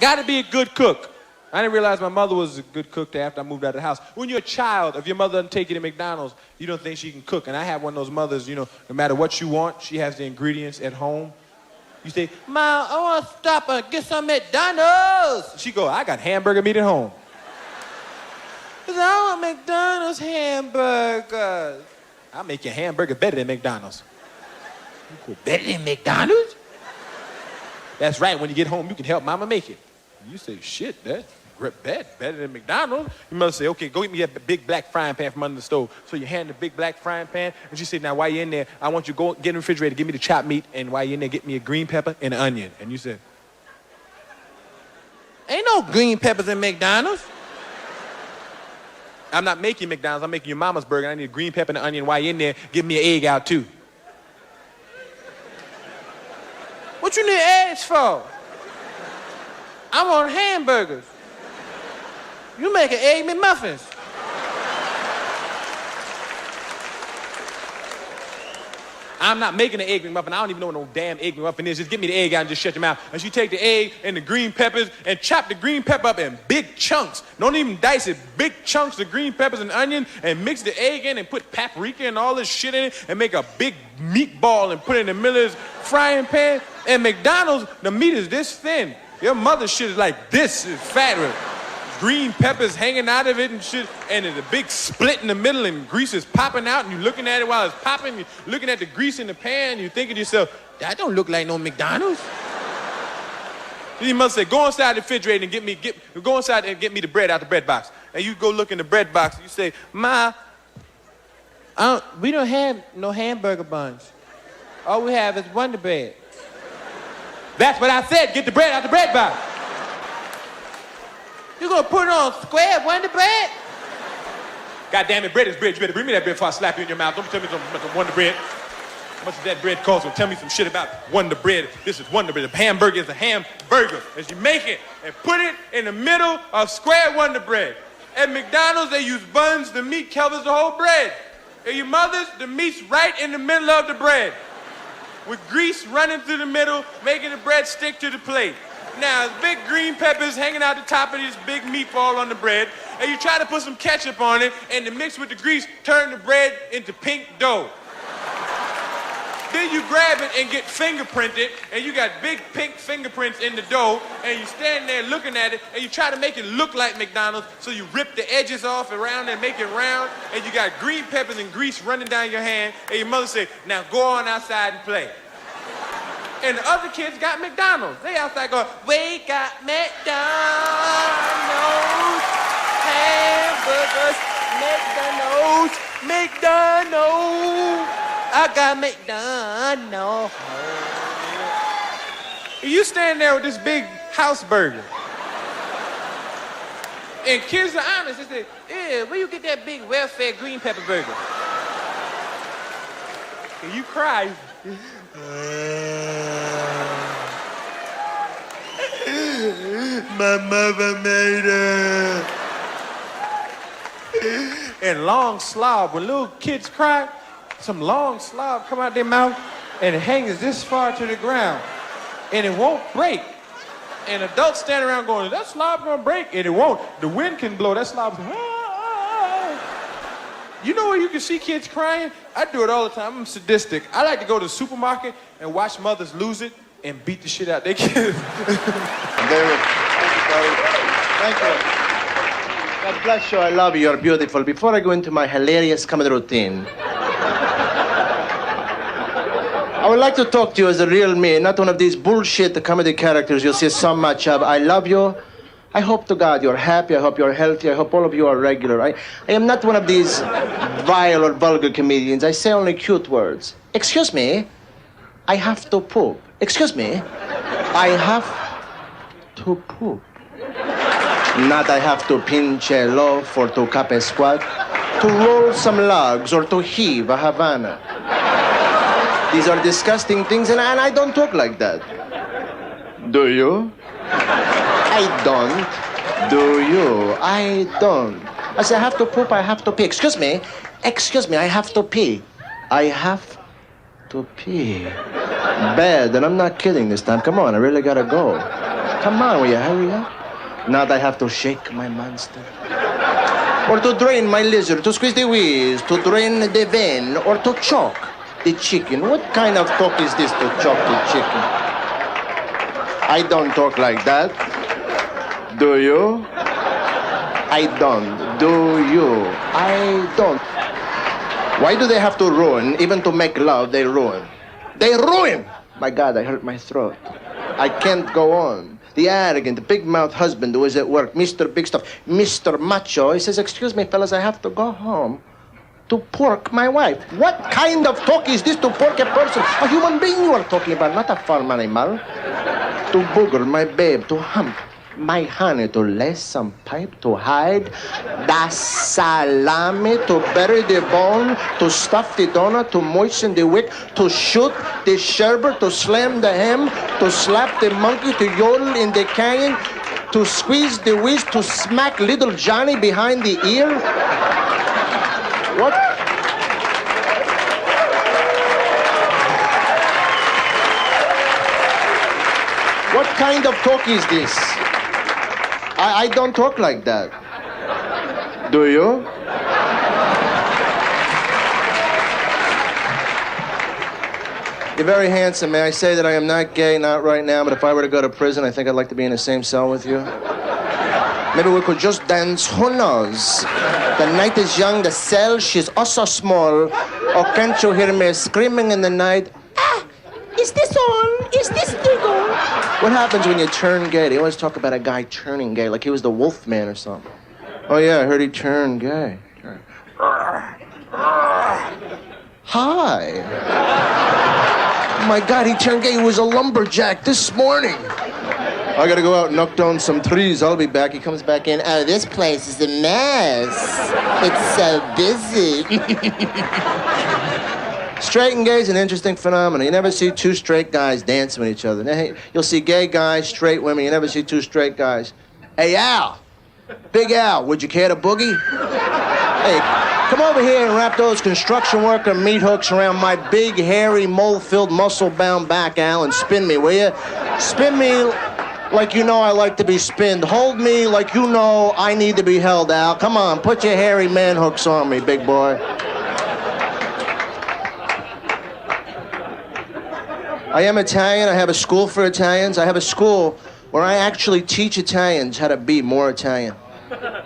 Gotta be a good cook. I didn't realize my mother was a good cook till after I moved out of the house. When you're a child, if your mother doesn't take you to McDonald's, you don't think she can cook. And I have one of those mothers, no matter what you want, she has the ingredients at home. You say, Mom, I want to stop and get some McDonald's. She go, I got hamburger meat at home. I said, I want McDonald's hamburgers. I'll make your hamburger better than McDonald's. You go, better than McDonald's? That's right, when you get home, you can help Mama make it. You say, shit, that's better than McDonald's. Your mother say, okay, go get me a big black frying pan from under the stove. So you hand the big black frying pan, and she said, now while you're in there, I want you to go get in the refrigerator, give me the chopped meat, and while you're in there, get me a green pepper and an onion. And you said, ain't no green peppers in McDonald's. I'm not making McDonald's, I'm making your mama's burger. I need a green pepper and an onion. While you're in there, give me an egg out too. What you need eggs for? I want hamburgers. You make an egg McMuffins. I'm not making an egg McMuffin. I don't even know what no damn egg McMuffin is. Just give me the egg out and just shut your mouth. And she take the egg and the green peppers and chop the green pepper up in big chunks. Don't even dice it. Big chunks of green peppers and onion and mix the egg in and put paprika and all this shit in it and make a big meatball and put it in the middle of this frying pan. And McDonald's, the meat is this thin. Your mother's shit is like this, is fat with green peppers hanging out of it and shit, and there's a big split in the middle and grease is popping out and you're looking at it while it's popping, you're looking at the grease in the pan, you're thinking to yourself, that don't look like no McDonald's. Then your mother say, go inside the refrigerator and go inside and get me the bread out the bread box. And you go look in the bread box and you say, Ma, we don't have no hamburger buns. All we have is Wonder Bread. That's what I said, get the bread out the bread box. You gonna put it on square Wonder Bread? God damn it, bread is bread. You better bring me that bread before I slap you in your mouth. Don't tell me some Wonder Bread. How much does that bread cost? Well, tell me some shit about Wonder Bread. This is Wonder Bread. The hamburger is a hamburger. As you make it and put it in the middle of square Wonder Bread. At McDonald's, they use buns. The meat covers the whole bread. At your mother's, the meat's right in the middle of the bread, with grease running through the middle, making the bread stick to the plate. Now, there's big green peppers hanging out the top of this big meatball on the bread, and you try to put some ketchup on it, and to mix with the grease, turn the bread into pink dough. Then you grab it and get fingerprinted, and you got big pink fingerprints in the dough, and you stand there looking at it, and you try to make it look like McDonald's, so you rip the edges off around and make it round, and you got green peppers and grease running down your hand, and your mother say, now go on outside and play. And the other kids got McDonald's. They outside going, we got McDonald's, hamburgers, McDonald's. I got McDonald's. You stand there with this big house burger. And kids are honest. They say, yeah, where you get that big welfare green pepper burger? And you cry. My mother made it. And long slob. When little kids cry, some long slob come out their mouth and it hangs this far to the ground and it won't break. And adults stand around going, is that slob gonna break? And it won't. The wind can blow, that slob. You know where you can see kids crying? I do it all the time. I'm sadistic. I like to go to the supermarket and watch mothers lose it and beat the shit out their kids. Thank you. God bless you. I love you. You're beautiful. Before I go into my hilarious comedy routine, I would like to talk to you as a real me, not one of these bullshit comedy characters you see so much of. I love you. I hope to God you're happy. I hope you're healthy. I hope all of you are regular. I am not one of these vile or vulgar comedians. I say only cute words. Excuse me, I have to poop. Excuse me, I have to poop. Not I have to pinch a loaf or to cup a squat, to roll some logs or to heave a Havana. These are disgusting things, and I don't talk like that. Do you? I don't. Do you? I don't. I say I have to poop, I have to pee. Excuse me, I have to pee. I have to pee. Bad, and I'm not kidding this time. Come on, I really gotta go. Come on, will you hurry up? Now I have to shake my monster. Or to drain my lizard, to squeeze the wheeze, to drain the vein, or to choke the chicken. What kind of talk is this to choke the chicken? I don't talk like that. Do you? I don't. Do you? I don't. Why do they have to ruin? Even to make love, they ruin. They ruin! My God, I hurt my throat. I can't go on. The arrogant, big-mouthed husband who is at work, Mr. Big Stuff, Mr. Macho, he says, excuse me, fellas, I have to go home to pork my wife. What kind of talk is this to pork a person? A human being you are talking about, not a farm animal. To booger my babe, to hump my honey, to lay some pipe, to hide the salami, to bury the bone, to stuff the donut, to moisten the wick, to shoot the sherbet, to slam the ham, to slap the monkey, to yodel in the canyon, to squeeze the whiz, to smack little Johnny behind the ear. What? What kind of talk is this? I don't talk like that. Do you? You're very handsome, man. I say that I am not gay, not right now, but if I were to go to prison, I think I'd like to be in the same cell with you. Maybe we could just dance. Who knows? The night is young, the cell, she's also small. Oh, can't you hear me screaming in the night? Ah, is this on? Is this legal? What happens when you turn gay? They always talk about a guy turning gay, like he was the wolf man or something. Oh yeah, I heard he turned gay. Hi. Oh my God, he turned gay. He was a lumberjack this morning. I gotta go out and knock down some trees. I'll be back. He comes back in. Oh, this place is a mess. It's so busy. Straight and gay is an interesting phenomenon. You never see two straight guys dancing with each other. You'll see gay guys, straight women. You never see two straight guys. Hey, Al. Big Al, would you care to boogie? Hey, come over here and wrap those construction worker meat hooks around my big, hairy, mole-filled, muscle-bound back, Al, and spin me, will you? Spin me like you know I like to be spinned. Hold me like you know I need to be held, Al. Come on, put your hairy man hooks on me, big boy. I am Italian. I have a school for Italians. I have a school where I actually teach Italians how to be more Italian.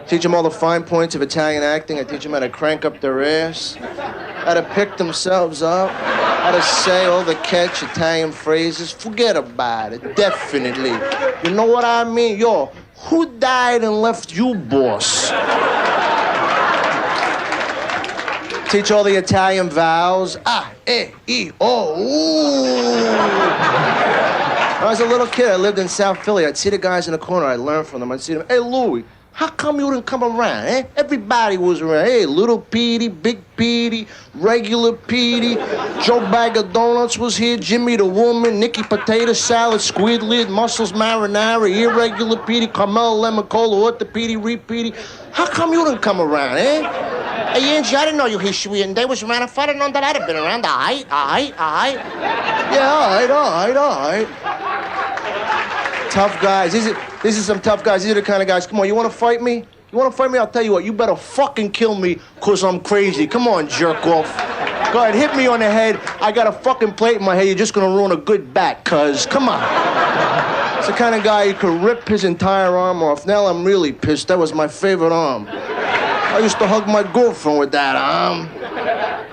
Teach them all the fine points of Italian acting. I teach them how to crank up their ass, how to pick themselves up, how to say all the catch Italian phrases. Forget about it, definitely. You know what I mean? Yo, who died and left you, boss? Teach all the Italian vowels. Ah, eh, e, oh, ooh. When I was a little kid, I lived in South Philly. I'd see the guys in the corner. I'd learn from them. I'd see them. Hey, Louie, how come you didn't come around, eh? Everybody was around. Hey, Little Petey, Big Petey, Regular Petey, Joe Bag of Donuts was here, Jimmy the Woman, Nicky Potato Salad, Squid Lid, Mussels Marinara, Irregular Petey, Carmel Lemon Cola, Orthopedi, Repeaty. How come you didn't come around, eh? Hey, Angie, I didn't know you history and they was around. If I'd have known that, I'd have been around. All right. Yeah, all right. Tough guys. These are some tough guys. These are the kind of guys. Come on, you want to fight me? You want to fight me? I'll tell you what. You better fucking kill me, because I'm crazy. Come on, jerk off. Go ahead, hit me on the head. I got a fucking plate in my head. You're just going to ruin a good bat, cuz. Come on. It's the kind of guy who could rip his entire arm off. Now I'm really pissed. That was my favorite arm. I used to hug my girlfriend with that arm.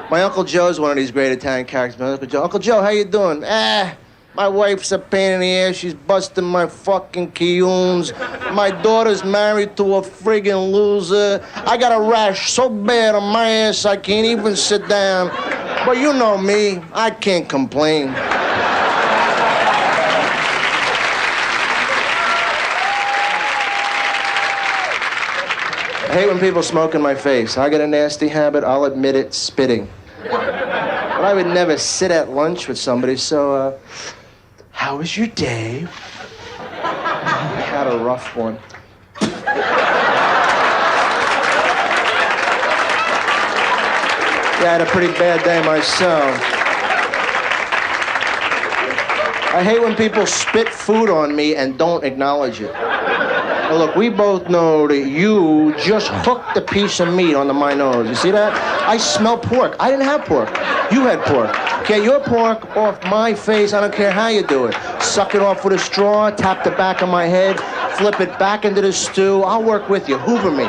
My Uncle Joe's one of these great Italian characters. My Uncle Joe, how you doing? My wife's a pain in the ass. She's busting my fucking quioons. My daughter's married to a friggin' loser. I got a rash so bad on my ass I can't even sit down. But you know me, I can't complain. I hate when people smoke in my face. I got a nasty habit, I'll admit it, spitting. But I would never sit at lunch with somebody, so, how was your day? I had a rough one. Yeah, I had a pretty bad day myself. I hate when people spit food on me and don't acknowledge it. Now look, we both know that you just hooked a piece of meat onto my nose. You see that? I smell pork. I didn't have pork. You had pork. Get your pork off my face. I don't care how you do it. Suck it off with a straw, tap the back of my head, flip it back into the stew. I'll work with you. Hoover me.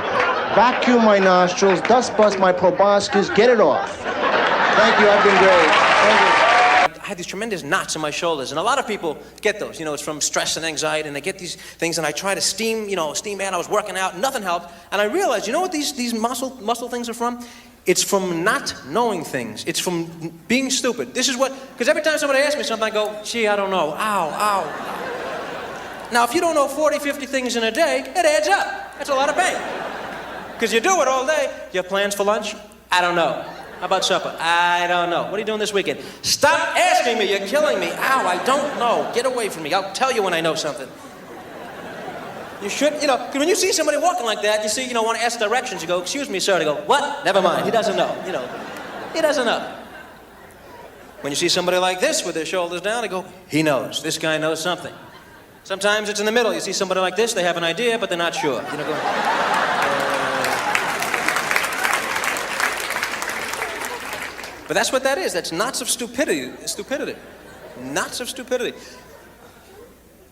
Vacuum my nostrils, dust bust my proboscis, get it off. Thank you, I've been great. Thank you. I had these tremendous knots in my shoulders, and a lot of people get those. You know, it's from stress and anxiety, and they get these things, and I try to steam bath. I was working out, nothing helped, and I realized, you know what these muscle things are from? It's from not knowing things. It's from being stupid. This is what, because every time somebody asks me something, I go, gee, I don't know, ow, ow. Now, if you don't know 40, 50 things in a day, it adds up. That's a lot of pain. Because you do it all day. You have plans for lunch? I don't know. How about supper? I don't know. What are you doing this weekend? Stop asking me. You're killing me. Ow, I don't know. Get away from me. I'll tell you when I know something. You should, because when you see somebody walking like that, you see, want to ask directions. You go, excuse me, sir. They go, what? Never mind. He doesn't know. He doesn't know. When you see somebody like this with their shoulders down, they go, he knows. This guy knows something. Sometimes it's in the middle. You see somebody like this, they have an idea, but they're not sure. But that's what that is. That's knots of stupidity. Knots of stupidity.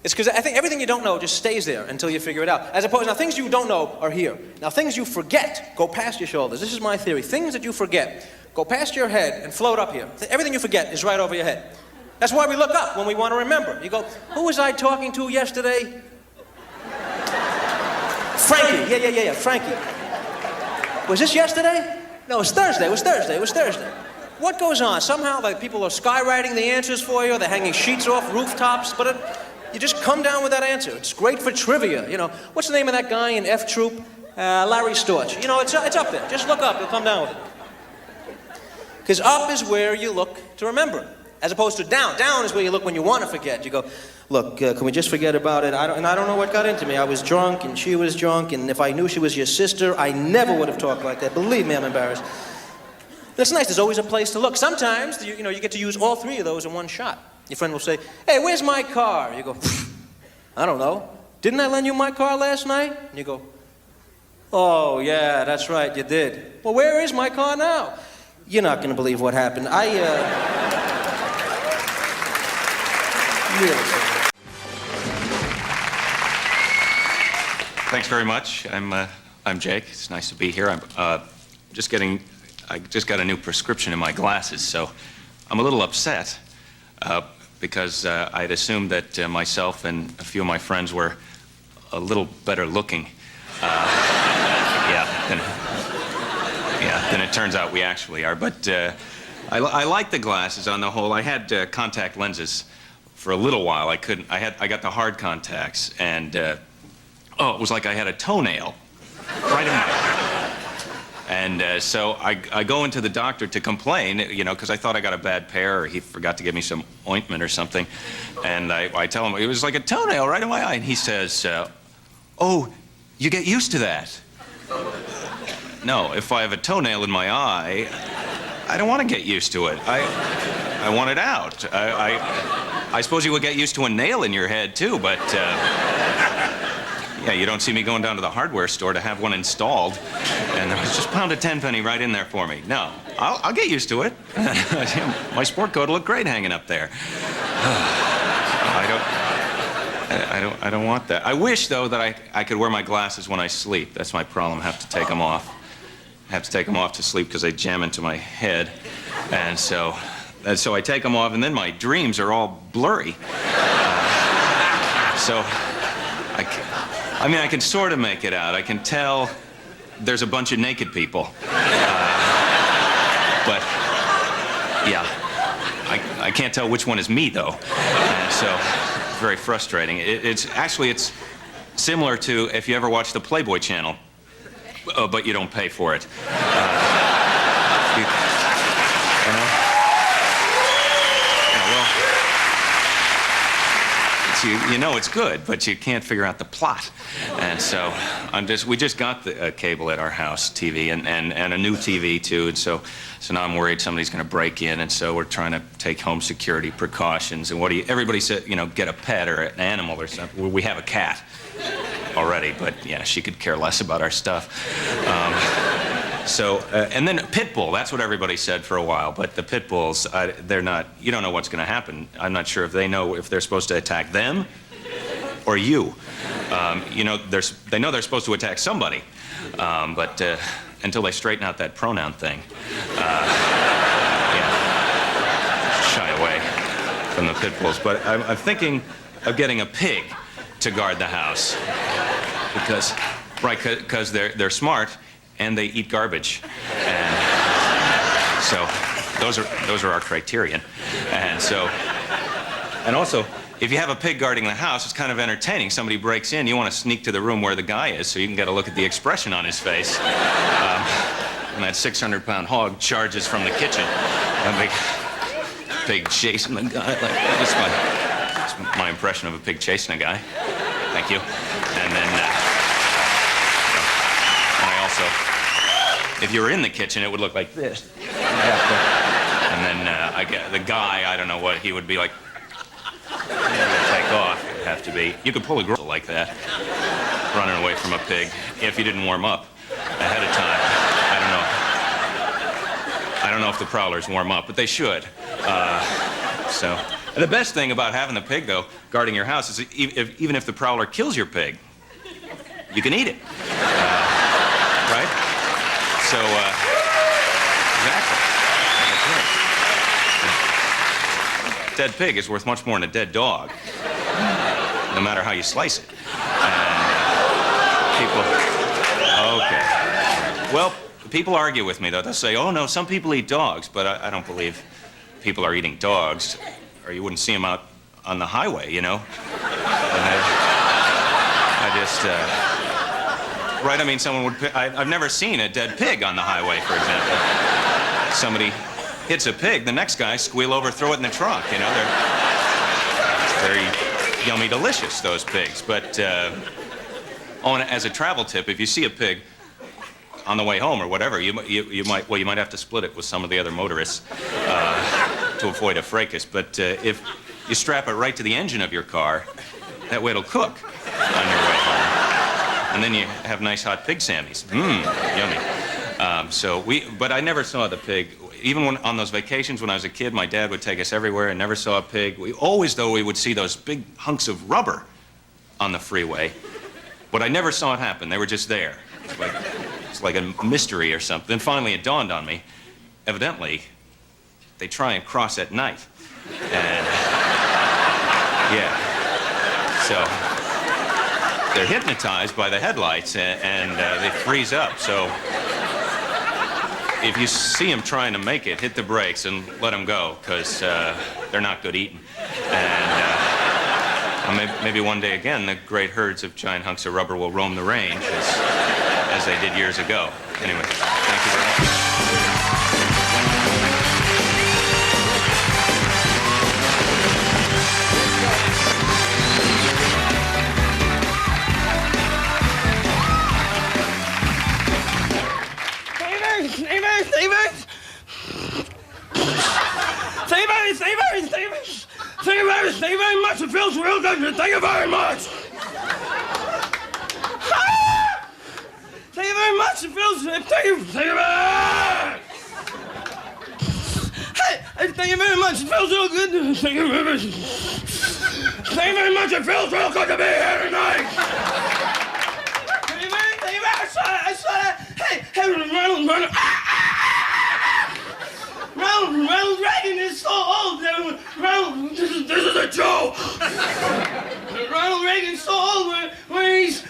It's because I think everything you don't know just stays there until you figure it out. As opposed, now things you don't know are here. Now things you forget go past your shoulders. This is my theory. Things that you forget go past your head and float up here. Everything you forget is right over your head. That's why we look up when we want to remember. You go, who was I talking to yesterday? Frankie. Yeah, Frankie. Was this yesterday? No, it was Thursday. It was Thursday. What goes on? Somehow, like, people are skywriting the answers for you, or they're hanging sheets off rooftops, but you just come down with that answer. It's great for trivia. What's the name of that guy in F Troop? Larry Storch. It's up there. Just look up. You'll come down with it. Because up is where you look to remember, as opposed to down. Down is where you look when you want to forget. You go, look, can we just forget about it? I don't know what got into me. I was drunk, and she was drunk, and if I knew she was your sister, I never would have talked like that. Believe me, I'm embarrassed. That's nice. There's always a place to look. Sometimes, you get to use all three of those in one shot. Your friend will say, hey, where's my car? You go, I don't know. Didn't I lend you my car last night? And you go, oh, yeah, that's right, you did. Well, where is my car now? You're not going to believe what happened. Thanks very much. I'm Jake. It's nice to be here. I just got a new prescription in my glasses, so I'm a little upset because I'd assumed that myself and a few of my friends were a little better looking. Than it turns out we actually are. But I like the glasses on the whole. I had contact lenses for a little while. I got the hard contacts, and it was like I had a toenail right in my eye. And so I go into the doctor to complain, because I thought I got a bad pair, or he forgot to give me some ointment or something. And I tell him, it was like a toenail right in my eye. And he says, oh, you get used to that. No, if I have a toenail in my eye, I don't want to get used to it. I want it out. I suppose you would get used to a nail in your head, too, but... Yeah, you don't see me going down to the hardware store to have one installed. And there was just pound a tenpenny right in there for me. No, I'll get used to it. My sport coat will look great hanging up there. I don't want that. I wish, though, that I could wear my glasses when I sleep. That's my problem. I have to take them off. I have to take them off to sleep because they jam into my head. And so I take them off, and then my dreams are all blurry. I can sort of make it out. I can tell there's a bunch of naked people. But, yeah, I can't tell which one is me, though. And so it's very frustrating. It's similar to if you ever watch the Playboy Channel, but you don't pay for it. you know it's good, but you can't figure out the plot. And so we just got the cable at our house, TV, and a new TV too. And so now I'm worried somebody's going to break in, and so we're trying to take home security precautions. And everybody said, get a pet or an animal or something. Well, we have a cat already, but yeah, she could care less about our stuff. And then pit bull, that's what everybody said for a while, but the pit bulls, they're not, you don't know what's going to happen. I'm not sure if they know if they're supposed to attack them or you. They know they're supposed to attack somebody, but until they straighten out that pronoun thing, shy away from the pit bulls. But I'm thinking of getting a pig to guard the house, because they're smart. And they eat garbage, and so those are our criterion. And also, if you have a pig guarding the house, it's kind of entertaining. Somebody breaks in, you want to sneak to the room where the guy is, so you can get a look at the expression on his face. And that 600-pound hog charges from the kitchen. A big pig chasing the guy. That's my impression of a pig chasing a guy. Thank you. And then. If you were in the kitchen, it would look like this. And then the guy, I don't know what he would be like. Take off. It would have to be. You could pull a girl like that, running away from a pig, if you didn't warm up ahead of time. I don't know if the prowlers warm up, but they should. The best thing about having the pig, though, guarding your house, is even if the prowler kills your pig, you can eat it. Right? So, exactly. A dead pig is worth much more than a dead dog, no matter how you slice it. Okay. Well, people argue with me, though. They'll say, oh, no, some people eat dogs, but I don't believe people are eating dogs, or you wouldn't see them out on the highway, And right, I mean, I've never seen a dead pig on the highway, for example. Somebody hits a pig, the next guy squeal over, throw it in the trunk, They're very yummy, delicious, those pigs. But, and as a travel tip, if you see a pig on the way home or whatever, you might have to split it with some of the other motorists to avoid a fracas. But if you strap it right to the engine of your car, that way it'll cook on your way home. And then you have nice hot pig sammies. Yummy. But I never saw the pig. Even on those vacations when I was a kid, my dad would take us everywhere and never saw a pig. We would see those big hunks of rubber on the freeway. But I never saw it happen. They were just there. It's like a mystery or something. Then finally it dawned on me. Evidently, they try and cross at night. And, so they're hypnotized by the headlights, and they freeze up. So if you see them trying to make it, hit the brakes and let them go, because they're not good eating. And maybe one day again, the great herds of giant hunks of rubber will roam the range as they did years ago. Anyway, thank you very much. Thank you very much. It feels real good. Thank you very much. Thank you very much. It feels. Thank you very much. Hey, thank you very much. It feels real good. Thank you very much. Thank you very much. It feels real good to be here tonight. Thank you very much. I saw that. Hey, Ronald Reagan is so old. This is a joke. Ronald Reagan's so old where he's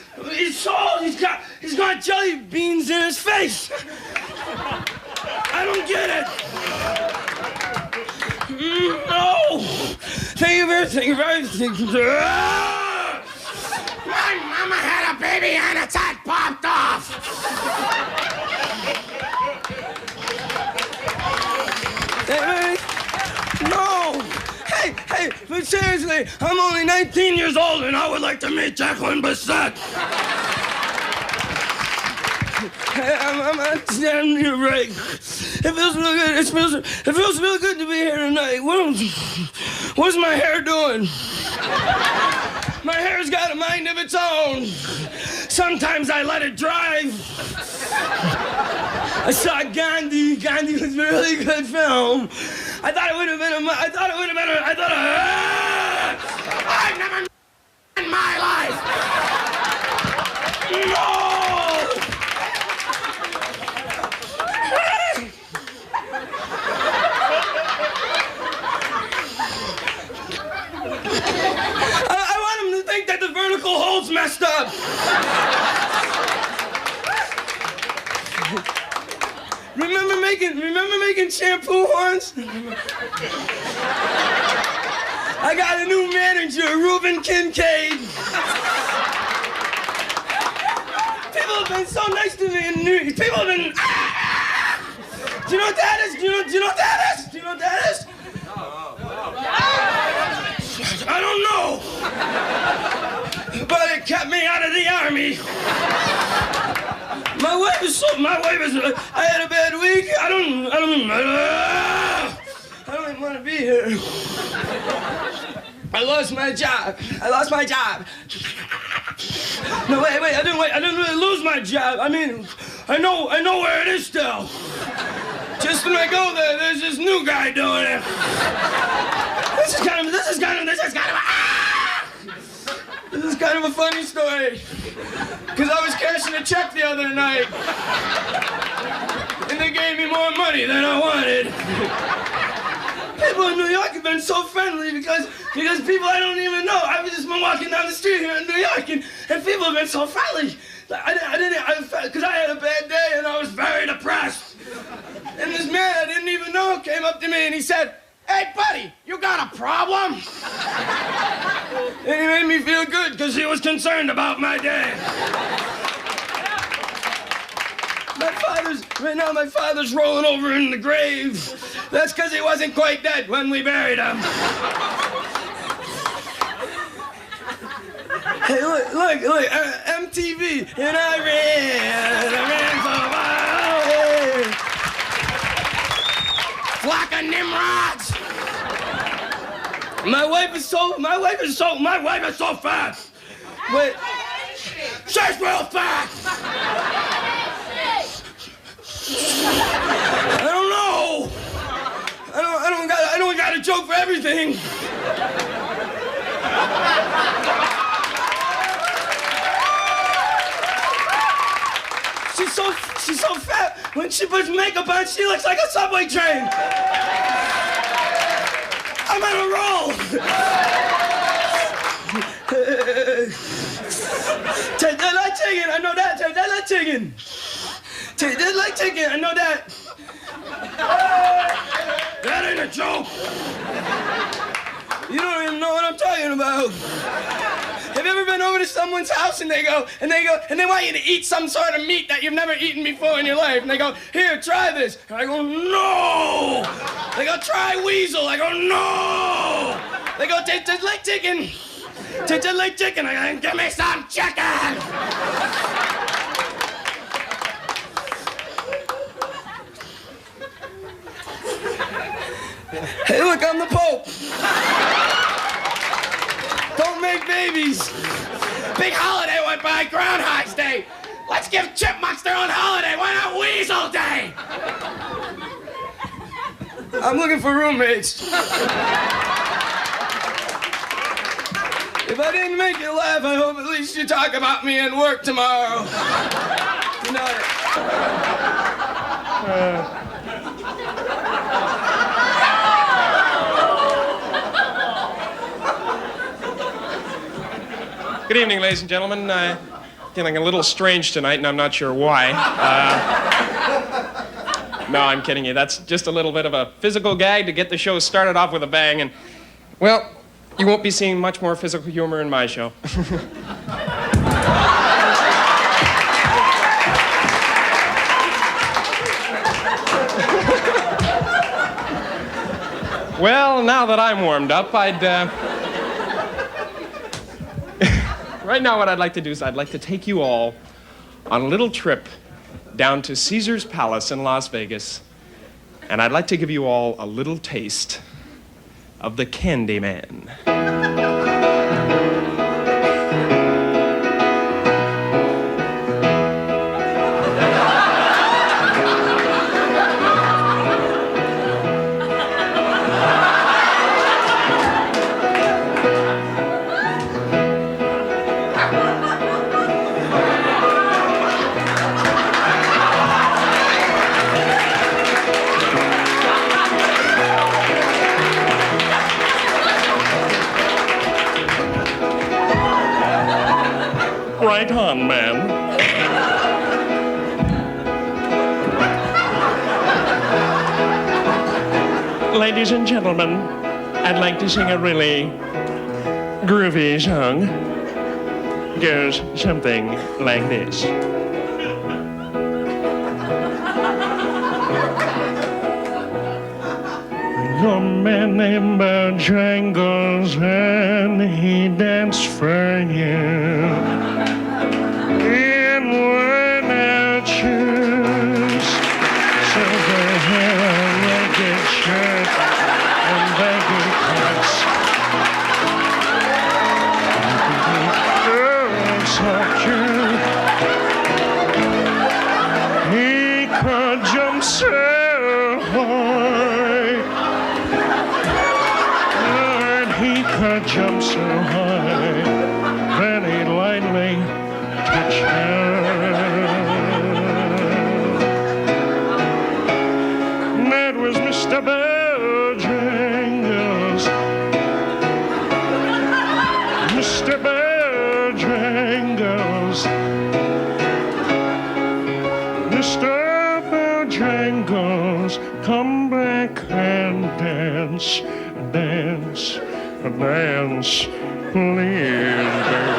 so old. He's got jelly beans in his face. I don't get it. No. Thank you very much. My mama had a baby and its head popped off. No! Hey, But seriously, I'm only 19 years old and I would like to meet Jacqueline Bisset. You're right. It feels real good. It feels real good to be here tonight. What's my hair doing? My hair's got a mind of its own. Sometimes I let it drive. I saw Gandhi. Gandhi was a really good film. I thought it would have been I've never in my life. No! I want him to think that the vertical hole's messed up. Remember making shampoo once? I got a new manager, Reuben Kincaid. People have been so nice to me in New York. People have been. Do you know what that is? Do you know what that is? Do you know what that is? I don't know. But it kept me out of the army. My wife is. I had a bad week. I don't even want to be here. I lost my job. No, wait. I didn't really lose my job. I mean, I know where it is still. Just when I go there, there's this new guy doing it. This is kind of a funny story. Because I was cashing a check the other night. And they gave me more money than I wanted. People in New York have been so friendly because people I don't even know. I've just been walking down the street here in New York and people have been so friendly. Because I had a bad day and I was very depressed. And this man I didn't even know came up to me and he said, "Hey, buddy, you got a problem?" And he made me feel good because he was concerned about my day. My father's rolling over in the grave. That's because he wasn't quite dead when we buried him. Hey, look, MTV, and I ran so wild. Flock of Nimrods. My wife is so fat. Wait, she's real fat. I don't know. I don't got a joke for everything. She's so fat. When she puts makeup on, she looks like a subway train. I'm on a roll. Take that like chicken. I know that. Take that like chicken. Take that like chicken. I know that. That ain't a joke. You don't even know what I'm talking about. Have you ever been over to someone's house and they want you to eat some sort of meat that you've never eaten before in your life? And they go, "Here, try this." And I go, "No." They go, "Try weasel." I go, "No." They go, "Taste just like chicken. Taste just like chicken." I go, "Give me some chicken." Hey, look, I'm the Pope. Don't make babies. Big holiday went by, Groundhog's Day. Let's give chipmunks their own holiday. Why not Weasel Day? I'm looking for roommates. If I didn't make you laugh, I hope at least you talk about me at work tomorrow. Good night. Good evening, ladies and gentlemen. Feeling a little strange tonight, and I'm not sure why. No, I'm kidding you. That's just a little bit of a physical gag to get the show started off with a bang, and, well, you won't be seeing much more physical humor in my show. Well, now that I'm warmed up, right now what I'd like to do is I'd like to take you all on a little trip down to Caesar's Palace in Las Vegas. And I'd like to give you all a little taste of the Candy Man. Right on, man. Ladies and gentlemen, I'd like to sing a really groovy song. Goes something like this. A man named Bojangles and he danced for you. In worn-out shoes, silver hair, a ragged shirt, and baggy pants. Girls of June, he could jump so high. Lord, he could jump so high, then he lightly touched her. That was Mr. Bojangles. Mr. Bojangles. Mr. Bojangles, come back and dance, dance, dance, please, dance.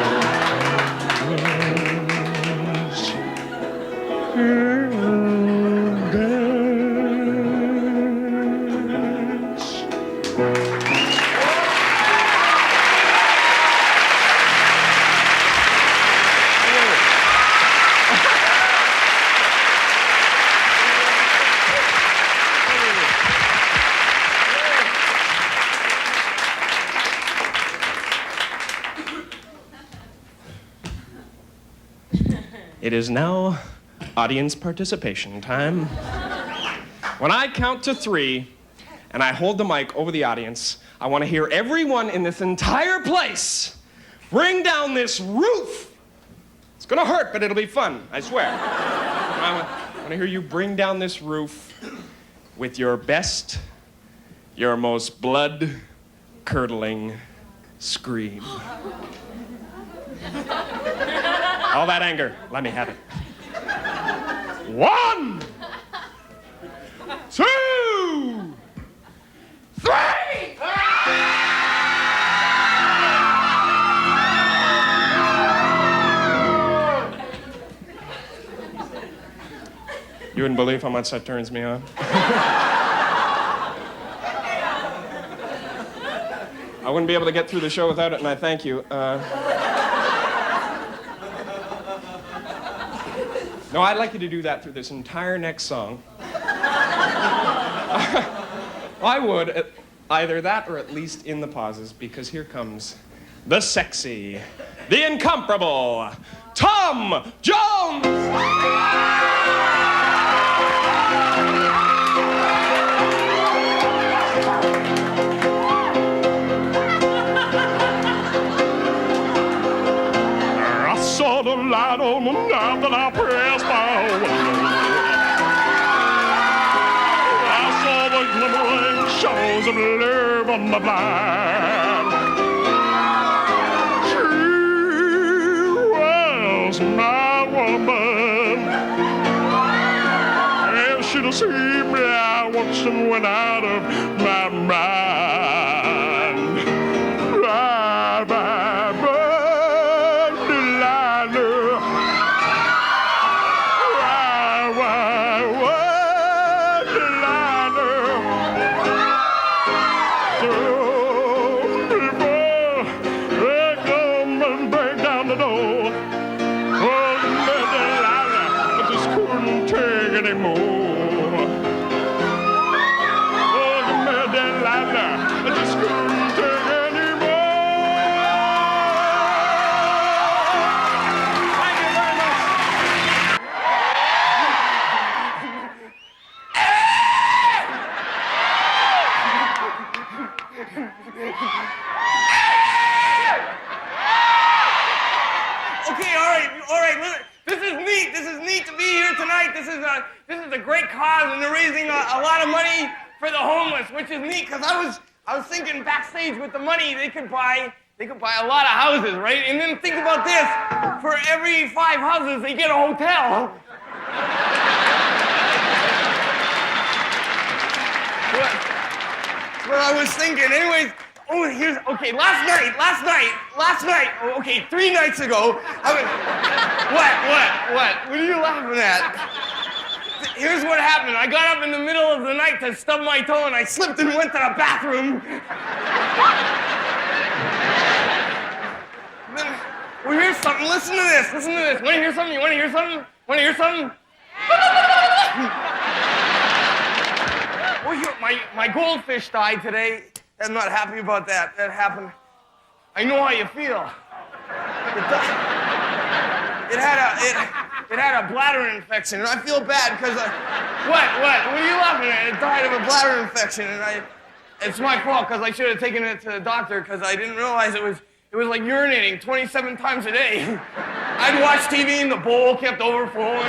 It is now audience participation time. When I count to 3 and I hold the mic over the audience, I want to hear everyone in this entire place bring down this roof. It's gonna hurt, but it'll be fun, I swear. I want to hear you bring down this roof with your best, your most blood-curdling scream. All that anger, let me have it. 1, 2, 3! You wouldn't believe how much that turns me on. I wouldn't be able to get through the show without it, and I thank you. No, I'd like you to do that through this entire next song. I would, either that or at least in the pauses, because here comes the sexy, the incomparable Tom Jones! I saw the light on the night that I pressed my way. I saw the glimmering shadows of love on the blind. She was my woman. If she'd have seen me, I once and went out of my mind. Bye, bye, bye. Okay, all right. Look, this is neat. This is neat to be here tonight. This is a great cause, and they're raising a lot of money for the homeless, which is neat. Because I was thinking backstage with the money they could buy a lot of houses, right? And then think about this: for every 5 houses, they get a hotel. What I was thinking, anyways. Oh, last night, okay, 3 nights ago, what are you laughing at? Here's what happened. I got up in the middle of the night to stub my toe, and I slipped and went to the bathroom. Well, here's something. Listen to this. Want to hear something? You want to hear something? Well, my goldfish died today. I'm not happy about that. That happened. I know how you feel. It had a bladder infection, and I feel bad because what are you laughing at? It died of a bladder infection, and it's my fault because I should have taken it to the doctor because I didn't realize it was like urinating 27 times a day. I'd watch TV and the bowl kept overflowing.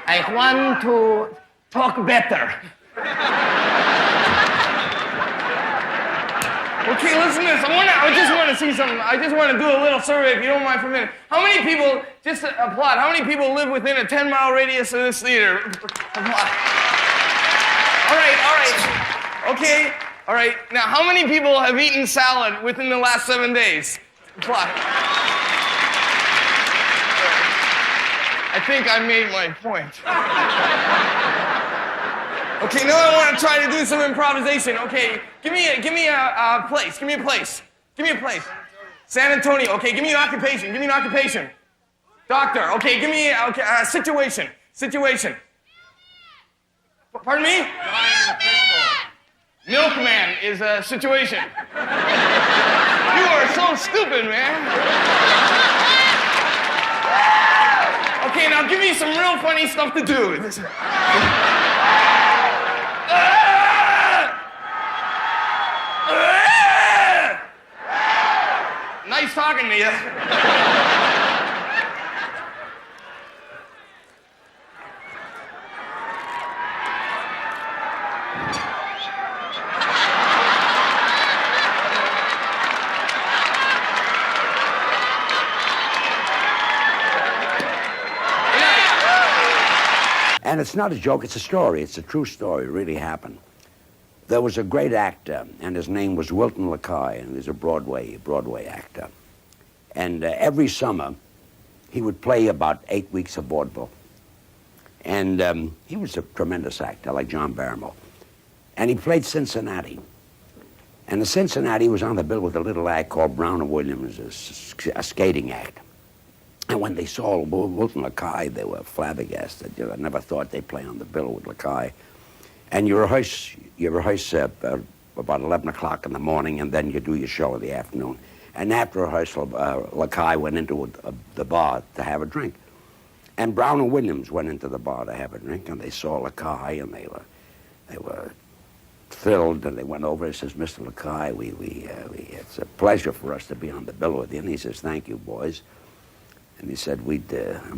I want to talk better. Okay, listen to this. I just want to see something. I just want to do a little survey, if you don't mind for a minute. How many people, just to applaud, how many people live within a 10-mile radius of this theater? Applaud. All right. Okay, all right. Now, how many people have eaten salad within the last 7 days? Applaud. I think I made my point. Okay, now I want to try to do some improvisation. Okay, give me a place. Give me a place. San Antonio. Okay, give me an occupation. Doctor. Okay, give me a situation. Pardon me? Milkman is a situation. You are so stupid, man. Okay, now give me some real funny stuff to do. Nice talking to you. And it's not a joke, it's a story. It's a true story. It really happened. There was a great actor, and his name was Wilton LaCoy, and he was a Broadway actor. And every summer, he would play about 8 weeks of vaudeville. And he was a tremendous actor, like John Barrymore. And he played Cincinnati. And the Cincinnati was on the bill with a little act called Brown and Williams, a skating act. And when they saw Wilton LaCoy, they were flabbergasted. You know, I never thought they'd play on the bill with LaCoy. And you rehearse about 11 o'clock in the morning, and then you do your show in the afternoon. And after rehearsal, LaCoy went into the bar to have a drink. And Brown and Williams went into the bar to have a drink, and they saw LaCoy, and they were thrilled, and they went over and says, "Mr. LaCoy, it's a pleasure for us to be on the bill with you." And he says, "Thank you, boys." And he said,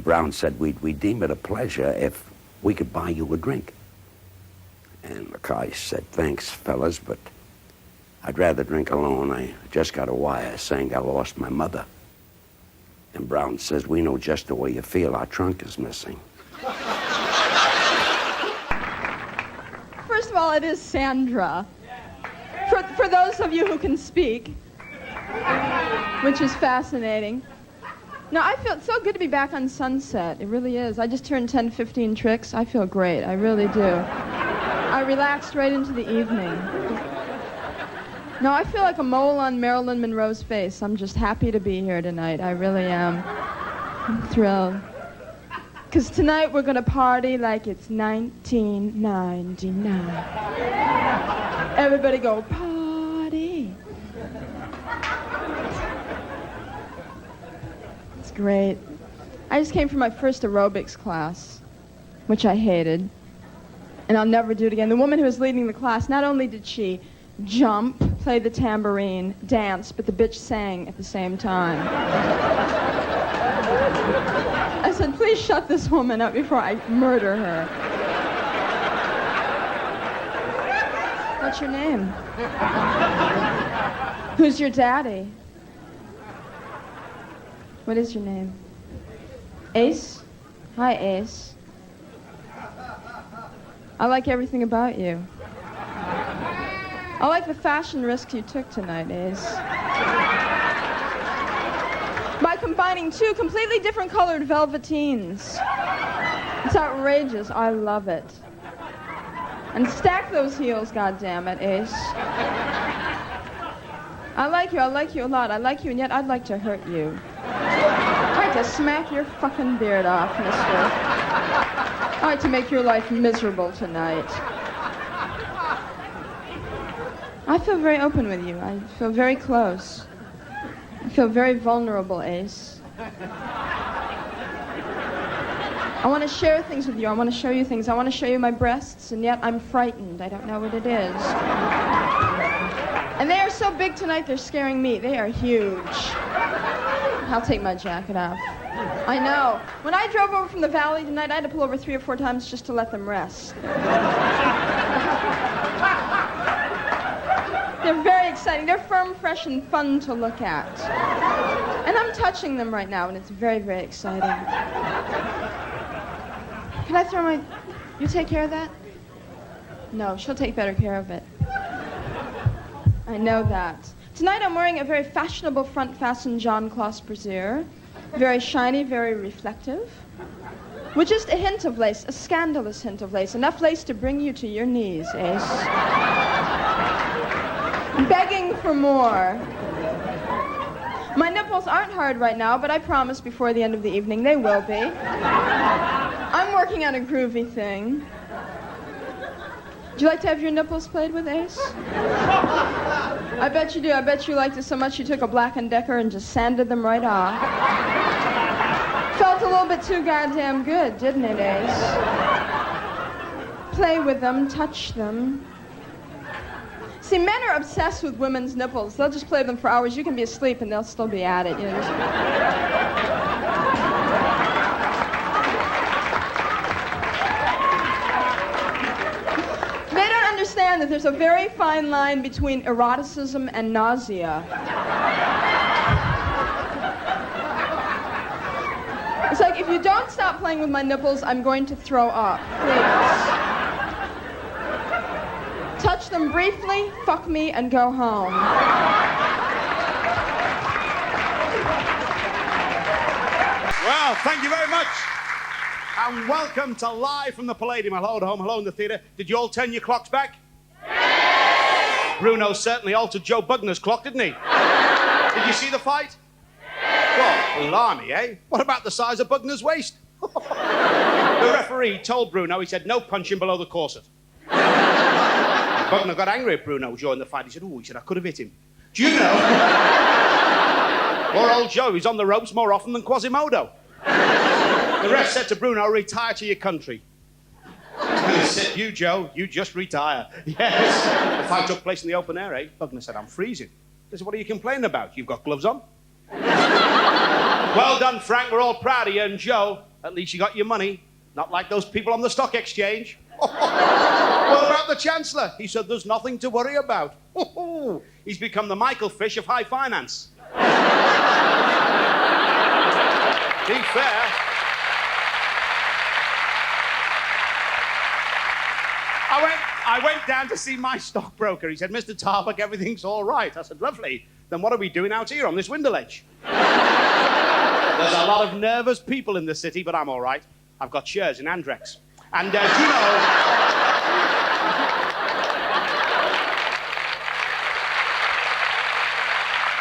Brown said, we'd deem it a pleasure if we could buy you a drink. And LaCoy said, "Thanks, fellas, but I'd rather drink alone. I just got a wire saying I lost my mother." And Brown says, "We know just the way you feel. Our trunk is missing." First of all, it is Sandra. For those of you who can speak, which is fascinating. No, I feel it's so good to be back on Sunset. It really is. I just turned 10, 15 tricks. I feel great. I really do. I relaxed right into the evening. No, I feel like a mole on Marilyn Monroe's face. I'm just happy to be here tonight. I really am. I'm thrilled. Because tonight we're going to party like it's 1999. Everybody go, party. It's great. I just came from my first aerobics class, which I hated. And I'll never do it again. The woman who was leading the class, not only did she jump, play the tambourine, dance, but the bitch sang at the same time. I said, please shut this woman up before I murder her. What's your name? Who's your daddy? What is your name? Ace? Hi, Ace. I like everything about you. I like the fashion risks you took tonight, Ace. By combining two completely different colored velveteens. It's outrageous. I love it. And stack those heels, goddammit, Ace. I like you a lot. I like you, and yet I'd like to hurt you. I'd like to smack your fucking beard off, mister. I'd like to make your life miserable tonight. I feel very open with you. I feel very close. I feel very vulnerable, Ace. I want to share things with you. I want to show you things. I want to show you my breasts, and yet I'm frightened. I don't know what it is. And they are so big tonight, they're scaring me. They are huge. I'll take my jacket off. I know. When I drove over from the valley tonight, I had to pull over 3 or 4 times just to let them rest. They're very exciting. They're firm, fresh, and fun to look at. And I'm touching them right now, and it's very, very exciting. Can I throw my... You take care of that? No, she'll take better care of it. I know that. Tonight I'm wearing a very fashionable front-fastened Jean Claus brassiere. Very shiny, very reflective. With just a hint of lace, a scandalous hint of lace. Enough lace to bring you to your knees, Ace. Begging for more. My nipples aren't hard right now, but I promise before the end of the evening they will be. I'm working on a groovy thing. Would you like to have your nipples played with, Ace? I bet you do. I bet you liked it so much you took a Black & Decker and just sanded them right off. Felt a little bit too goddamn good, didn't it, Ace? Play with them, touch them. See, men are obsessed with women's nipples. They'll just play with them for hours. You can be asleep and they'll still be at it. You know, They don't understand that there's a very fine line between eroticism and nausea. It's like, if you don't stop playing with my nipples, I'm going to throw up. Please. Touch them briefly, fuck me, and go home. Well, thank you very much. And welcome to Live from the Palladium. Hello at home, hello in the theatre. Did you all turn your clocks back? Yes! Bruno certainly altered Joe Bugner's clock, didn't he? Did you see the fight? Well, blimey, eh? What about the size of Bugner's waist? The referee told Bruno, he said, no punching below the corset. Bugner got angry at Bruno during the fight. He said, I could have hit him. Do you know? Poor old Joe, he's on the ropes more often than Quasimodo. The ref said to Bruno, retire to your country. He said, you, Joe, you just retire. Yes. The fight took place in the open air, eh? Bugner said, I'm freezing. He said, what are you complaining about? You've got gloves on? Well done, Frank. We're all proud of you. And Joe, at least you got your money. Not like those people on the stock exchange. What about the Chancellor? He said, there's nothing to worry about. He's become the Michael Fish of high finance. Be fair. I went down to see my stockbroker. He said, Mr. Tarbuck, everything's all right. I said, lovely. Then what are we doing out here on this window ledge? There's a lot of nervous people in the city, but I'm all right. I've got shares in Andrex. And, do you know...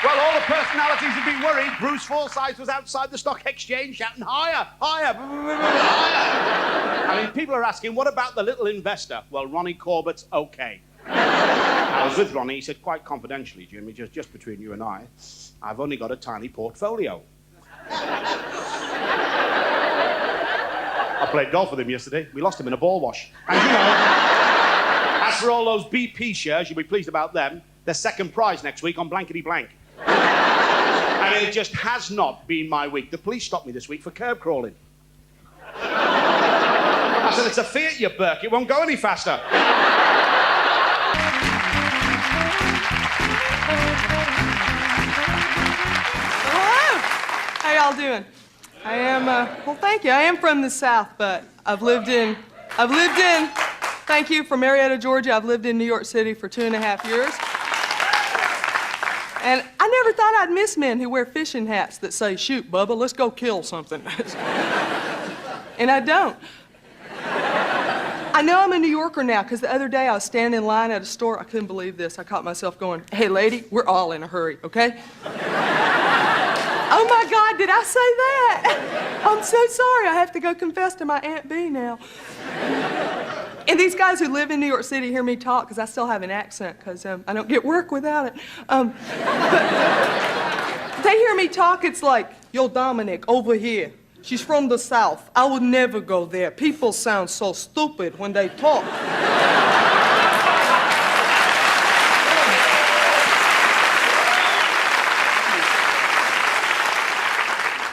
Well, all the personalities have been worried. Bruce Forsyth was outside the stock exchange shouting, higher, higher, higher. I mean, people are asking, what about the little investor? Well, Ronnie Corbett's okay. I was with Ronnie. He said, quite confidentially, Jimmy, just between you and I've only got a tiny portfolio. I played golf with him yesterday. We lost him in a ball wash. And, you know, as for all those BP shares, you'll be pleased about them. They're second prize next week on blankety blank. And it just has not been my week. The police stopped me this week for curb crawling. I said, it's a Fiat, you Burke. It won't go any faster. Hello. How y'all doing? I am, well, thank you. I am from the South, but I've lived in, thank you, from Marietta, Georgia. I've lived in New York City for 2.5 years. And I never thought I'd miss men who wear fishing hats that say, shoot, Bubba, let's go kill something. And I don't. I know I'm a New Yorker now, because the other day I was standing in line at a store. I couldn't believe this. I caught myself going, hey, lady, we're all in a hurry, okay? Oh, my God, did I say that? I'm so sorry. I have to go confess to my Aunt Bee now. And these guys who live in New York City hear me talk because I still have an accent because I don't get work without it. But they hear me talk, it's like, yo, Dominic, over here. She's from the South. I would never go there. People sound so stupid when they talk.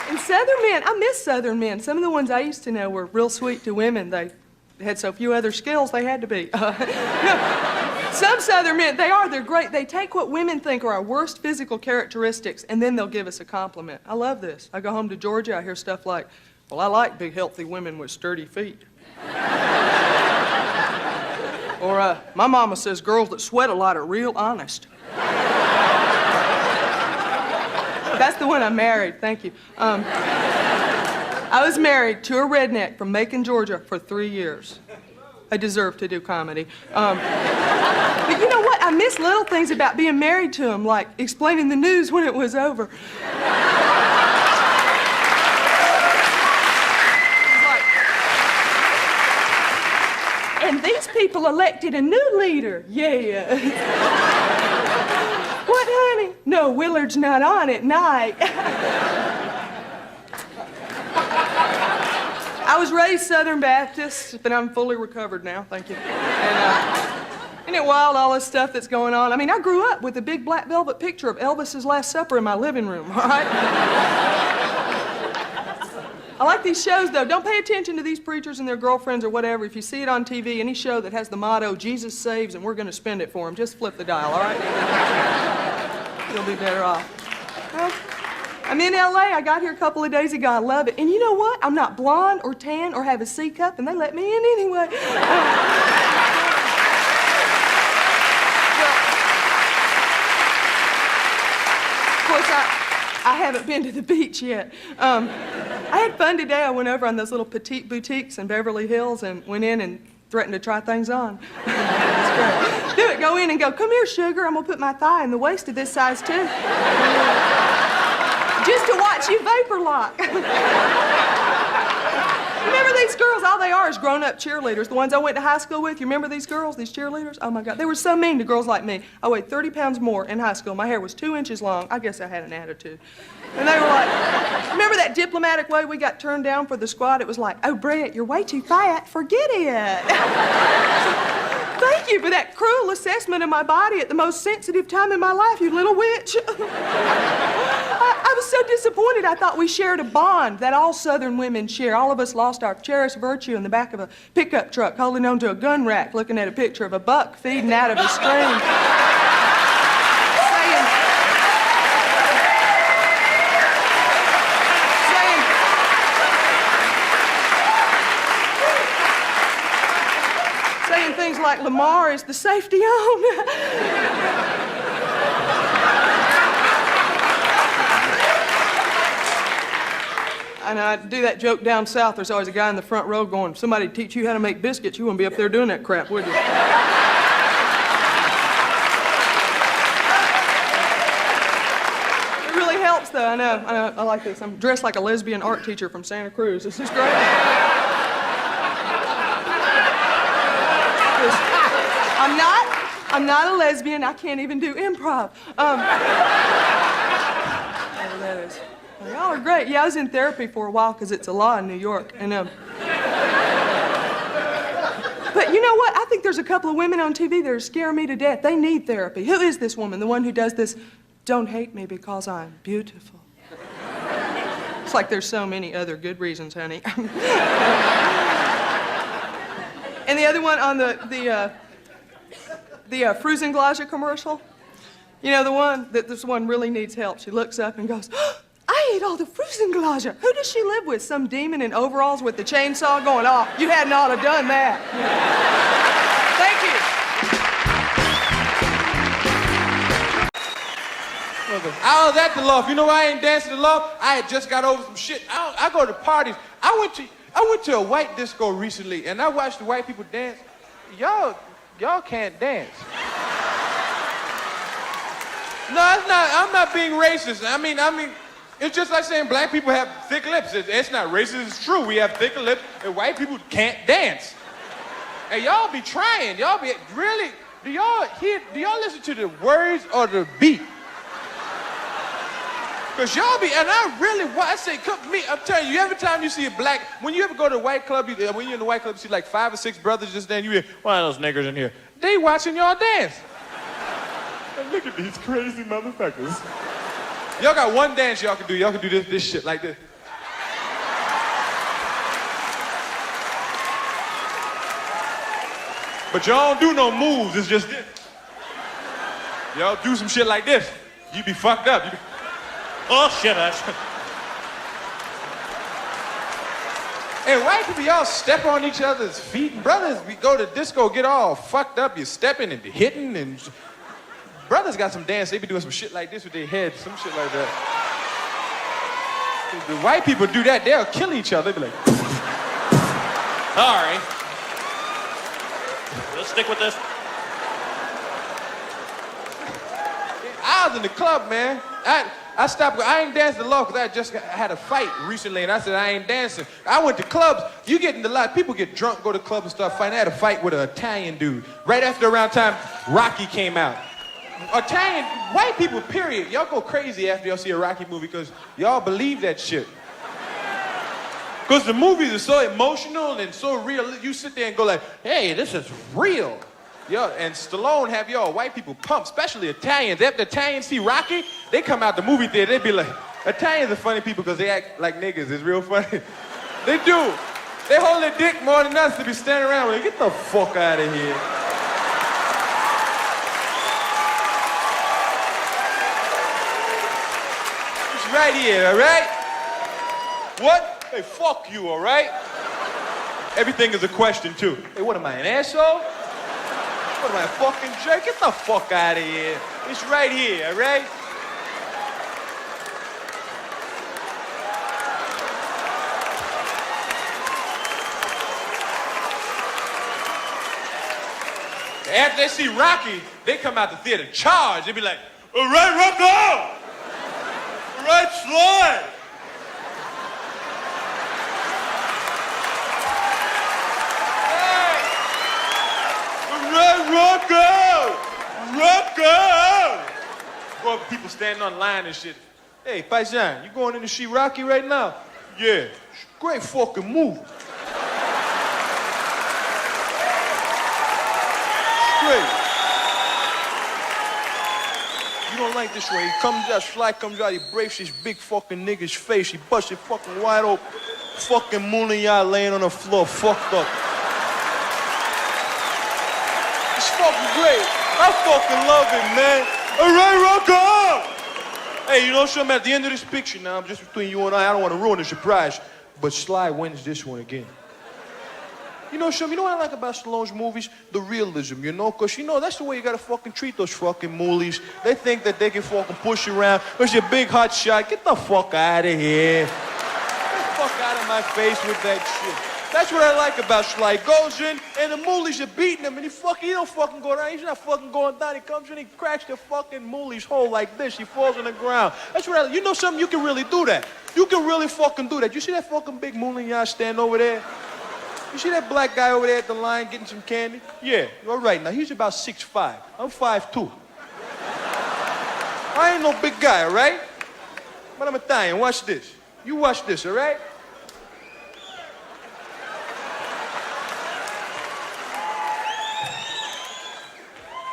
And Southern men, I miss Southern men. Some of the ones I used to know were real sweet to women. They had so few other skills, they had to be. No, some Southern men, they're great. They take what women think are our worst physical characteristics, and then they'll give us a compliment. I love this. I go home to Georgia, I hear stuff like, well, I like big, healthy women with sturdy feet. Or, my mama says girls that sweat a lot are real honest. That's the one I married, thank you. I was married to a redneck from Macon, Georgia for 3 years. I deserve to do comedy. But you know what? I miss little things about being married to him, like explaining the news when it was over. And these people elected a new leader. Yeah. What, honey? No, Willard's not on at night. I was raised Southern Baptist, but I'm fully recovered now, thank you. And, isn't it wild, all this stuff that's going on? I mean, I grew up with a big black velvet picture of Elvis's Last Supper in my living room, all right? I like these shows, though. Don't pay attention to these preachers and their girlfriends or whatever. If you see it on TV, any show that has the motto, Jesus saves and we're going to spend it for him, just flip the dial, all right? You'll be better off. Well, I'm in L.A. I got here a couple of days ago. I love it. And you know what? I'm not blonde or tan or have a C cup, and they let me in anyway. Of course, I haven't been to the beach yet. I had fun today. I went over on those little petite boutiques in Beverly Hills and went in and threatened to try things on. It's great. Do it. Go in and go, come here, sugar. I'm going to put my thigh in the waist of this size, too. Just to watch you vapor lock. Remember these girls? All they are is grown-up cheerleaders. The ones I went to high school with. You remember these girls, these cheerleaders? Oh, my God. They were so mean to girls like me. I weighed 30 pounds more in high school. My hair was 2 inches long. I guess I had an attitude. And they were like, remember that diplomatic way we got turned down for the squad? It was like, oh, Brett, you're way too fat. Forget it. Thank you for that cruel assessment of my body at the most sensitive time in my life, you little witch. I was so disappointed. I thought we shared a bond that all Southern women share. All of us lost our cherished virtue in the back of a pickup truck, holding on to a gun rack, looking at a picture of a buck feeding out of a stream. Saying things like Lamar is the safety on. And I do that joke down south. There's always a guy in the front row going, somebody teach you how to make biscuits. You wouldn't be up there doing that crap, would you? It really helps, though. I know. I like this. I'm dressed like a lesbian art teacher from Santa Cruz. This is great. I'm not a lesbian. I can't even do improv. Whatever that is. Well, y'all are great. Yeah, I was in therapy for a while because it's a law in New York. And but you know what? I think there's a couple of women on TV that are scaring me to death. They need therapy. Who is this woman? The one who does this, don't hate me because I'm beautiful. It's like there's so many other good reasons, honey. And the other one on the Frusenglaser commercial. You know, the one that this one really needs help. She looks up and goes, oh, I ate all the Frusenglaser. Who does she live with? Some demon in overalls with the chainsaw going, oh, you hadn't ought to have done that. Thank you. I was at the loft. You know why I ain't dancing the loft? I had just got over some shit. I go to parties. I went to a white disco recently, and I watched the white people dance. Y'all can't dance. No, it's not. I'm not being racist. I mean, it's just like saying black people have thick lips. It's not racist. It's true. We have thicker lips, and white people can't dance. And y'all be trying. Y'all be really. Do y'all listen to the words or the beat? Cause y'all be, and I say, I'm telling you, every time you see a black, when you ever go to a white club, when you're in the white club, you see like 5 or 6 brothers just then, you hear, one of those niggers in here. They watching y'all dance. And look at these crazy motherfuckers. Y'all got one dance y'all can do. Y'all can do this shit like this. But y'all don't do no moves, it's just this. Y'all do some shit like this. You be fucked up. Oh, shit, And white people, y'all step on each other's feet. And brothers, we go to disco, get all fucked up. You're stepping and hitting. And brothers got some dance. They be doing some shit like this with their heads, some shit like that. The white people do that, they'll kill each other. They be like, all right. Let's stick with this. I was in the club, man. I stopped. I ain't dancing alone because I just had a fight recently, and I said I ain't dancing. I went to clubs. You get in the lot. People get drunk, go to clubs and start fighting. I had a fight with an Italian dude right after around time Rocky came out. Italian white people, period. Y'all go crazy after y'all see a Rocky movie because y'all believe that shit. Because the movies are so emotional and so real. You sit there and go like, hey, this is real. Yo, and Stallone have y'all white people pumped, especially Italians. After Italians see Rocky, they come out the movie theater, they be like, Italians are funny people because they act like niggas. It's real funny. They do. They hold their dick more than us to be standing around with, get the fuck out of here. It's right here, all right? What? Hey, fuck you, all right? Everything is a question, too. Hey, what am I, an asshole? What am I, a fucking jerk? Get the fuck out of here. It's right here, all right? After they see Rocky, they come out the theater charged. They be like, all right, Rocco! All right, slide! Rocco! Rocco! Well, people standing on line and shit. Hey, Paisan, you going in to see Rocky right now? Yeah. Great fucking movie. Great. You don't like this way. He comes out, Sly comes out, he breaks his big fucking nigga's face. He busts it fucking wide open. Fucking Mooneyard laying on the floor, fucked up. Fucking great. I fucking love it, man. All right, Rocco! Hey, you know something? At the end of this picture now, I'm just between you and I don't want to ruin the surprise, but Sly wins this one again. You know something? You know what I like about Stallone's movies? The realism, you know? Because, you know, that's the way you gotta fucking treat those fucking moolies. They think that they can fucking push you around. Because you're a big hot shot. Get the fuck out of here. Get the fuck out of my face with that shit. That's what I like about Schleich. He goes in, and the moolies are beating him, and he don't fucking go down. He's not fucking going down. He comes in, he cracks the fucking moolie's hole like this. He falls on the ground. That's what you know something? You can really do that. You can really fucking do that. You see that fucking big moolie y'all stand over there? You see that black guy over there at the line getting some candy? Yeah, all right. Now, he's about 6'5". I'm 5'2". I ain't no big guy, all right? But I'm Italian. Watch this. You watch this, all right?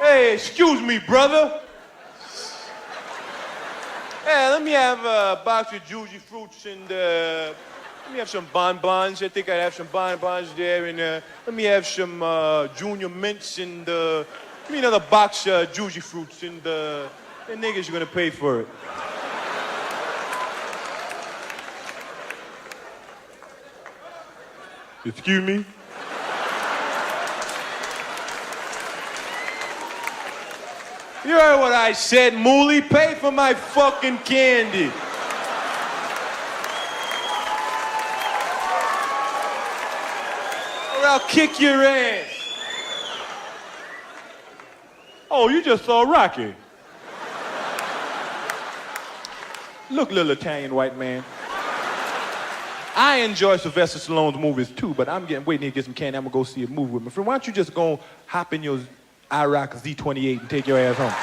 Hey, excuse me, brother. Hey, let me have a box of juicy fruits and let me have some bonbons. I think I'd have some bonbons there, and let me have some junior mints and give me another box of juicy fruits, and the niggas are gonna pay for it. Excuse me? You heard what I said, Moolie. Pay for my fucking candy. Or I'll kick your ass. Oh, you just saw Rocky. Look, little Italian white man. I enjoy Sylvester Stallone's movies too, but I'm waiting here to get some candy. I'm gonna go see a movie with my friend. Why don't you just go hop in your IROC Z28 and take your ass home?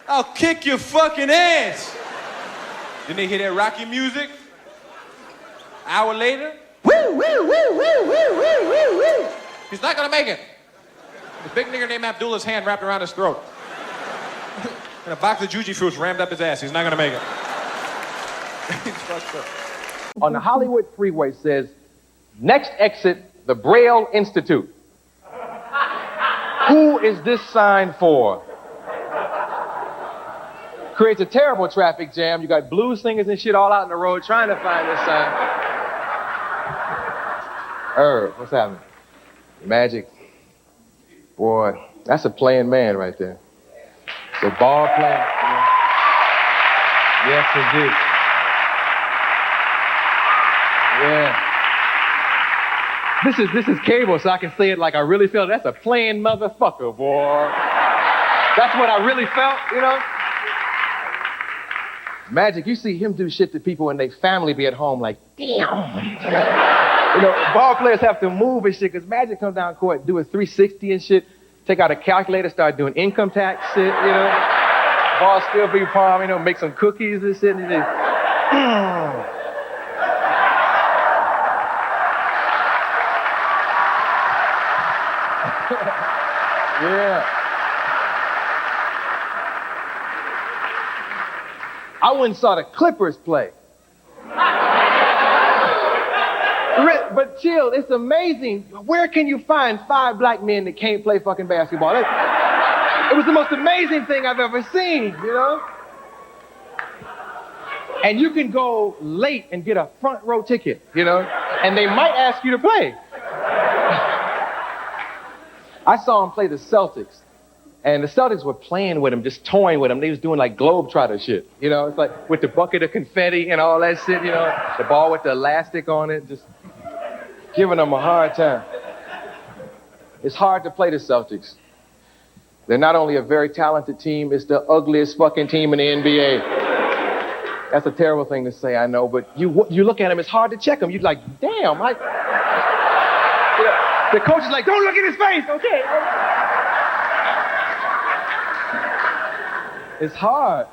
I'll kick your fucking ass. Didn't they hear that Rocky music? Hour later, woo, woo, woo, woo, woo, woo, woo, woo. He's not gonna make it. The big nigger named Abdullah's hand wrapped around his throat. And a box of juji fruits rammed up his ass. He's not gonna make it. He's fucked up. On the Hollywood freeway says, next exit, the Braille Institute. Who is this sign for? Creates a terrible traffic jam. You got blues singers and shit all out in the road trying to find this sign. What's happening? Magic. Boy, that's a playing man right there. The ball playing. Yes, indeed. Yeah. This is cable, so I can say it like I really feel. That's a playing motherfucker, boy. That's what I really felt, you know? Magic, you see him do shit to people and they family be at home like, damn. You know, ball players have to move and shit, because Magic comes down court, do a 360 and shit, take out a calculator, start doing income tax shit, you know? Ball still be palm, you know, make some cookies and shit, and you just, yeah. I went and saw the Clippers play. But chill, it's amazing. Where can you find 5 black men that can't play fucking basketball? It was the most amazing thing I've ever seen, you know? And you can go late and get a front row ticket, you know? And they might ask you to play. I saw him play the Celtics. And the Celtics were playing with him, just toying with him. They was doing like Globetrotter shit, you know? It's like with the bucket of confetti and all that shit, you know? The ball with the elastic on it, just giving them a hard time. It's hard to play the Celtics. They're not only a very talented team, it's the ugliest fucking team in the NBA. That's a terrible thing to say, I know, but you look at them, it's hard to check them. You're like, damn, you know, the coach is like, don't look at his face, okay? It's hard.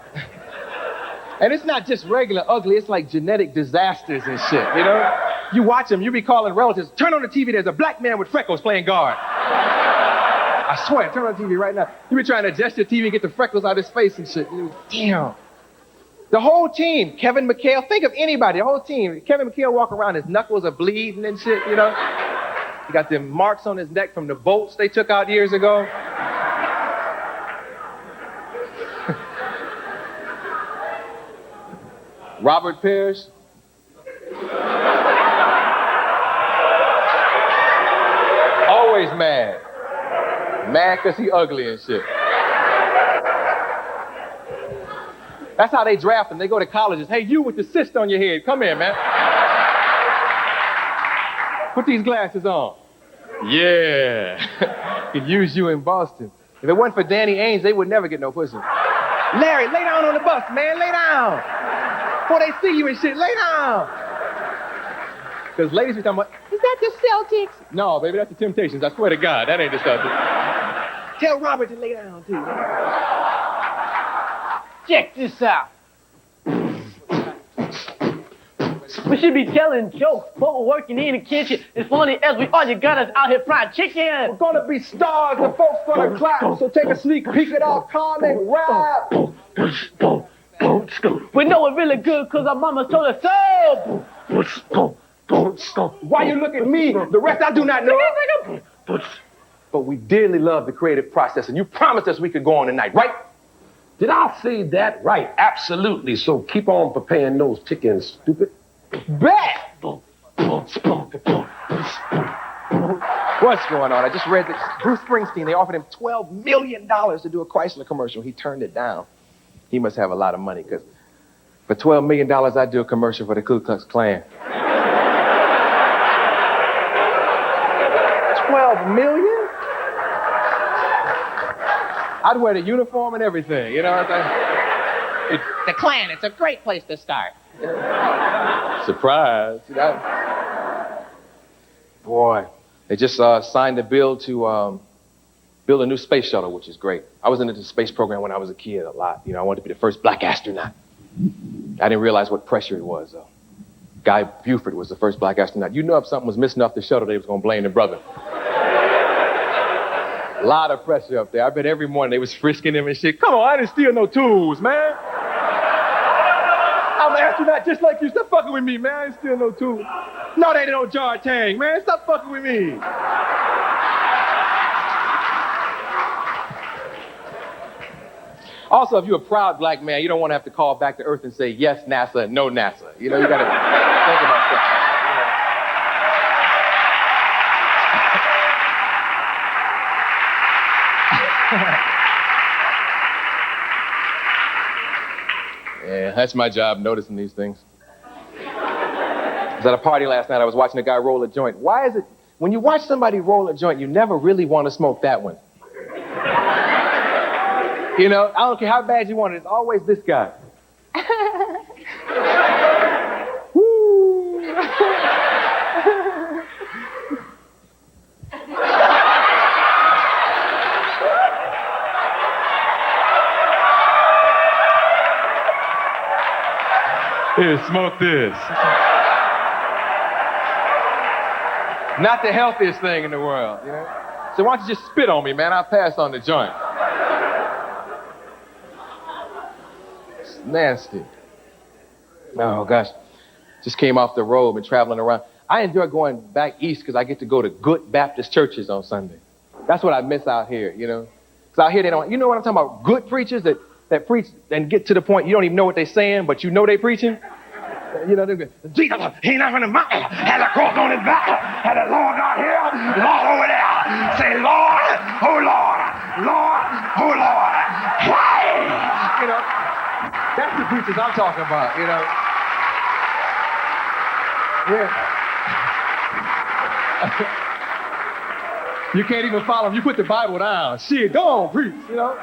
And it's not just regular ugly, it's like genetic disasters and shit, you know? You watch them, you be calling relatives, turn on the TV, there's a black man with freckles playing guard. I swear, turn on the TV right now. You be trying to adjust your TV and get the freckles out of his face and shit. Damn. The whole team, Kevin McHale, think of anybody, the whole team. Kevin McHale walk around, his knuckles are bleeding and shit, you know? He got them marks on his neck from the bolts they took out years ago. Robert Parrish. Always mad. Mad because he ugly and shit. That's how they draft them. They go to colleges. Hey, you with the cyst on your head, come here, man. Put these glasses on. Yeah. Could use you in Boston. If it wasn't for Danny Ainge, they would never get no pussy. Larry, lay down on the bus, man. Lay down. Before they see you and shit, lay down. Because ladies be talking about, is that the Celtics? No, baby, that's the Temptations. I swear to God, that ain't the Celtics. Tell Robert to lay down, too. Check this out. We should be telling jokes, but we're working in the kitchen. As funny as we are, you got us out here fried chicken. We're gonna be stars and folks gonna clap. So take a sneak peek at our comic rap. We know we're really good because our mama told us so. Why you look at me? The rest I do not know. But we dearly love the creative process, and you promised us we could go on tonight, right? Did I say that right? Absolutely. So keep on preparing those chickens, stupid. Bet! What's going on? I just read that Bruce Springsteen, they offered him $12 million to do a Chrysler commercial. He turned it down. He must have a lot of money, because for $12 million, I'd do a commercial for the Ku Klux Klan. 12 million? I'd wear the uniform and everything, you know what I'm saying? The Klan, it's a great place to start. Surprise. Boy, they just signed a bill to build a new space shuttle, which is great. I was into the space program when I was a kid a lot. You know, I wanted to be the first black astronaut. I didn't realize what pressure it was, though. Guy Buford was the first black astronaut. You know, if something was missing off the shuttle, they was going to blame the brother. A lot of pressure up there. I bet every morning they was frisking him and shit. Come on, I didn't steal no tools, man. I'm an astronaut just like you. Stop fucking with me, man. I didn't steal no tools. No, they ain't no jar tang, man. Stop fucking with me. Also, if you're a proud black man, you don't want to have to call back to Earth and say, yes, NASA, no NASA. You know, you got to think about that. Yeah, that's my job, noticing these things. I was at a party last night. I was watching a guy roll a joint. Why is it, when you watch somebody roll a joint, you never really want to smoke that one? You know, I don't care how bad you want it, it's always this guy. Woo! Here, smoke this. Not the healthiest thing in the world, you know? So why don't you just spit on me, man? I'll pass on the joint. It's nasty. Oh, gosh. Just came off the road, been traveling around. I enjoy going back east because I get to go to good Baptist churches on Sunday. That's what I miss out here, you know? Because out here they don't, you know what I'm talking about? Good preachers that preach and get to the point you don't even know what they're saying, but you know they preaching. You know, they're Jesus, he not from the mountain, had a cross on his back, had a Lord out here, Lord over there. Say, Lord, oh Lord, Lord, oh Lord. Hey! You know, that's the preachers I'm talking about, you know. Yeah. You can't even follow them. You put the Bible down. Shit, go on, preach, you know.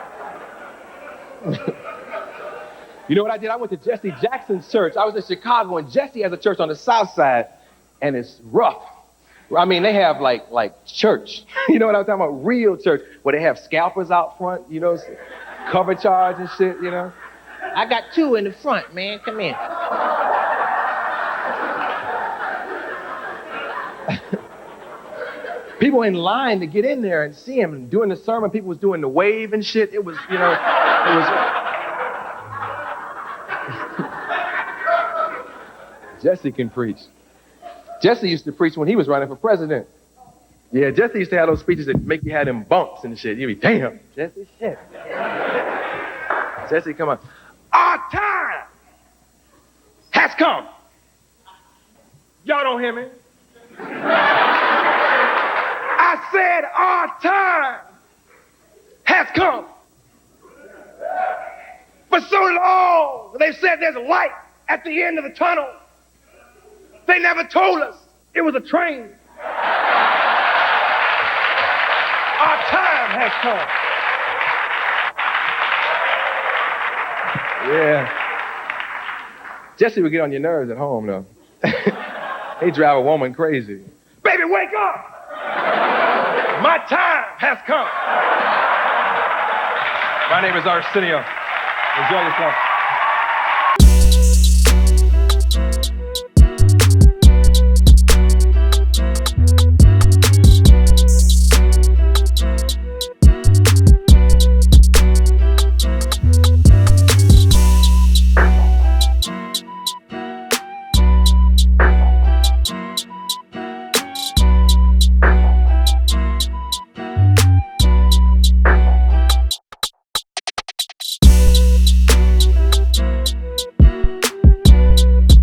You know what I did? I went to Jesse Jackson's church. I was in Chicago, and Jesse has a church on the south side, and it's rough. I mean, they have like church. You know what I'm talking about? Real church, where they have scalpers out front, you know, cover charge and shit, you know. I got two in the front, man. Come in. People in line to get in there and see him. And during the sermon, people was doing the wave and shit. It was, you know, it was... Jesse can preach. Jesse used to preach when he was running for president. Yeah, Jesse used to have those speeches that make you have them bumps and shit. You'd be, damn, Jesse, shit. Jesse, come on. Our time has come. Y'all don't hear me? I said our time has come. For for so long. They said there's a light at the end of the tunnel. They never told us it was a train. Our time has come. Yeah. Jesse would get on your nerves at home, though. He'd drive a woman crazy. Baby, wake up! My time has come. My name is Arsenio. Enjoy yourself.